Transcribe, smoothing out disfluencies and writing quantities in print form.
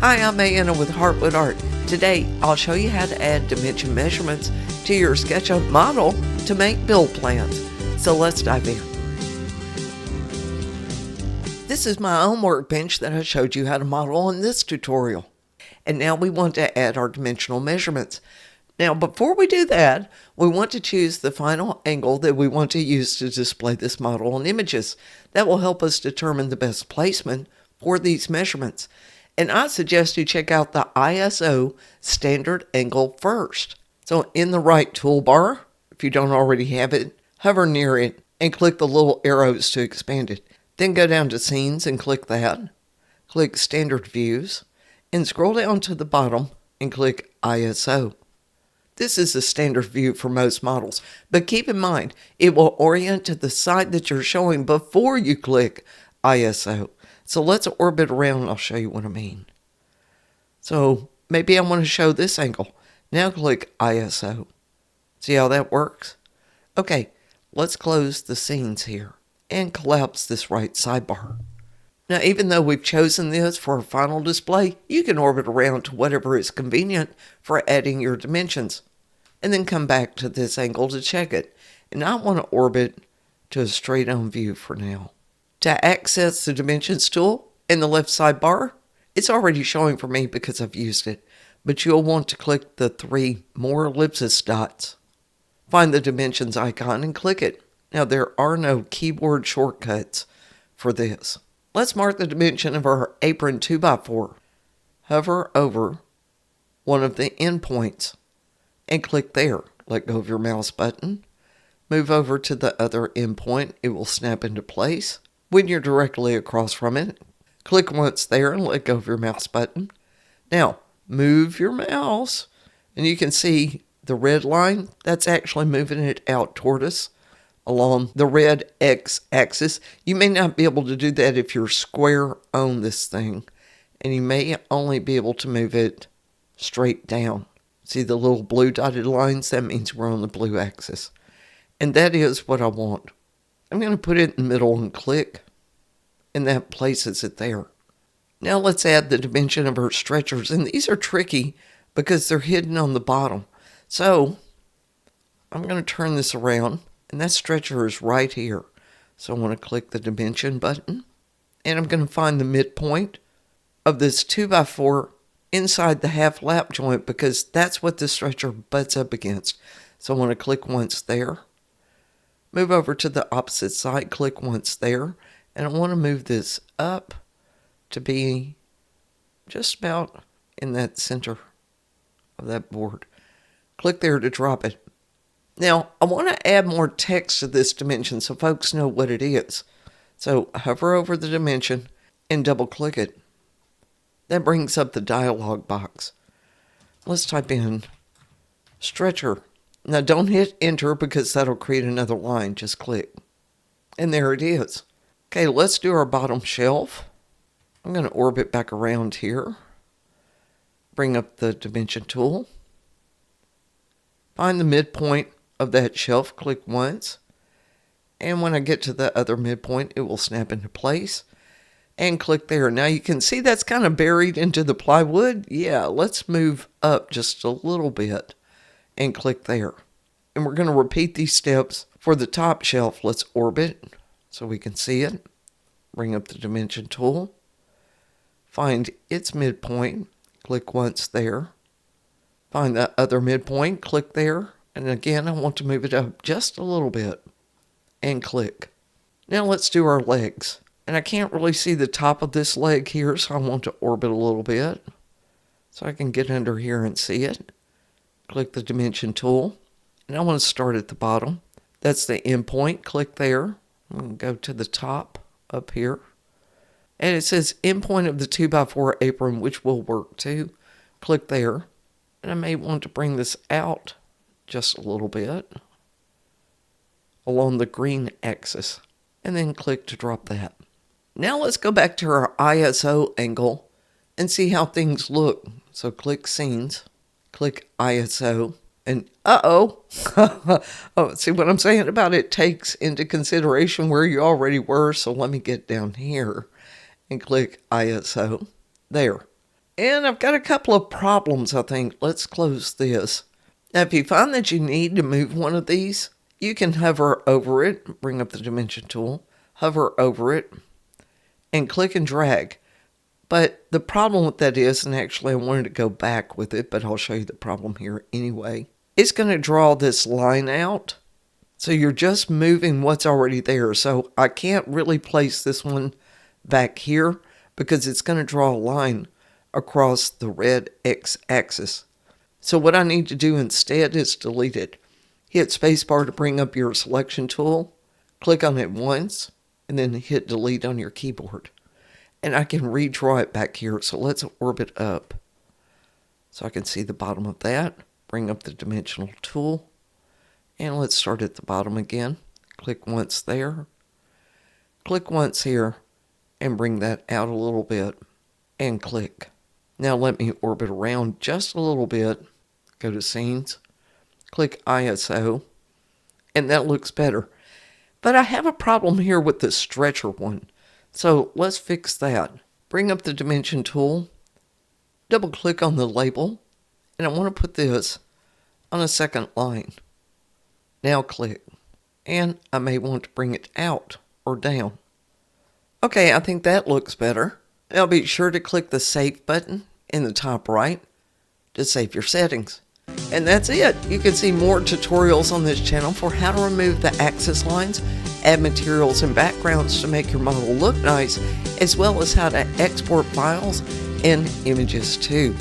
Hi, I'm Anna with Heartwood Art. Today, I'll show you how to add dimension measurements to your SketchUp model to make build plans. So let's dive in. This is my own workbench that I showed you how to model in this tutorial. And now we want to add our dimensional measurements. Now, before we do that, we want to choose the final angle that we want to use to display this model in images. That will help us determine the best placement for these measurements. And I suggest you check out the ISO standard angle first. So in the right toolbar, if you don't already have it, hover near it and click the little arrows to expand it. Then go down to Scenes and click that. Click Standard Views and scroll down to the bottom and click ISO. This is the standard view for most models, but keep in mind, it will orient to the side that you're showing before you click ISO. So let's orbit around and I'll show you what I mean. So maybe I want to show this angle. Now click ISO. See how that works? Okay, let's close the scenes here and collapse this right sidebar. Now, even though we've chosen this for a final display, you can orbit around to whatever is convenient for adding your dimensions. And then come back to this angle to check it. And I want to orbit to a straight on view for now. To access the Dimensions tool in the left sidebar, it's already showing for me because I've used it. But you'll want to click the 3 more ellipsis dots. Find the Dimensions icon and click it. Now, there are no keyboard shortcuts for this. Let's mark the dimension of our apron 2x4. Hover over one of the endpoints and click there. Let go of your mouse button. Move over to the other endpoint. It will snap into place. When you're directly across from it, click once there and let go of your mouse button. Now, move your mouse and you can see the red line. That's actually moving it out toward us along the red X axis. You may not be able to do that if you're square on this thing, and you may only be able to move it straight down. See the little blue dotted lines? That means we're on the blue axis. And that is what I want. I'm going to put it in the middle and click, and that places it there. Now let's add the dimension of our stretchers, and these are tricky because they're hidden on the bottom. So I'm going to turn this around, and that stretcher is right here. So I want to click the dimension button, and I'm going to find the midpoint of this 2x4 inside the half lap joint because that's what the stretcher butts up against. So I want to click once there. Move over to the opposite side, click once there, and I want to move this up to be just about in that center of that board. Click there to drop it. Now, I want to add more text to this dimension so folks know what it is. So hover over the dimension and double click it. That brings up the dialog box. Let's type in stretcher. Now don't hit enter because that'll create another line. Just click. And there it is. Okay, let's do our bottom shelf. I'm going to orbit back around here. Bring up the dimension tool. Find the midpoint of that shelf. Click once. And when I get to the other midpoint, it will snap into place. And click there. Now you can see that's kind of buried into the plywood. Yeah, let's move up just a little bit. And click there. And we're going to repeat these steps for the top shelf. Let's orbit so we can see it. Bring up the dimension tool. Find its midpoint. Click once there. Find the other midpoint. Click there. And again, I want to move it up just a little bit. And click. Now let's do our legs. And I can't really see the top of this leg here, so I want to orbit a little bit. So I can get under here and see it. Click the dimension tool, and I want to start at the bottom. That's the endpoint. Click there. I'm going to go to the top up here. And it says endpoint of the 2x4 apron, which will work too. Click there. And I may want to bring this out just a little bit along the green axis. And then click to drop that. Now let's go back to our ISO angle and see how things look. So click Scenes. Click ISO, and oh, see what I'm saying about it takes into consideration where you already were, so let me get down here and click ISO. There. And I've got a couple of problems, I think. Let's close this. Now, if you find that you need to move one of these, you can hover over it, bring up the dimension tool, hover over it, and click and drag. But the problem with that is, and actually I wanted to go back with it, but I'll show you the problem here anyway. It's going to draw this line out. So you're just moving what's already there. So I can't really place this one back here because it's going to draw a line across the red x-axis. So what I need to do instead is delete it. Hit spacebar to bring up your selection tool, click on it once, and then hit delete on your keyboard. And I can redraw it back here. So let's orbit up. So I can see the bottom of that. Bring up the dimensional tool. And let's start at the bottom again. Click once there. Click once here. And bring that out a little bit. And click. Now let me orbit around just a little bit. Go to Scenes. Click ISO. And that looks better. But I have a problem here with the stretcher one. So let's fix that. Bring up the dimension tool, double click on the label, and I want to put this on a second line. Now click, and I may want to bring it out or down. Okay, I think that looks better. Now be sure to click the Save button in the top right to save your settings. And that's it. You can see more tutorials on this channel for how to remove the axis lines, add materials and backgrounds to make your model look nice, as well as how to export files and images too.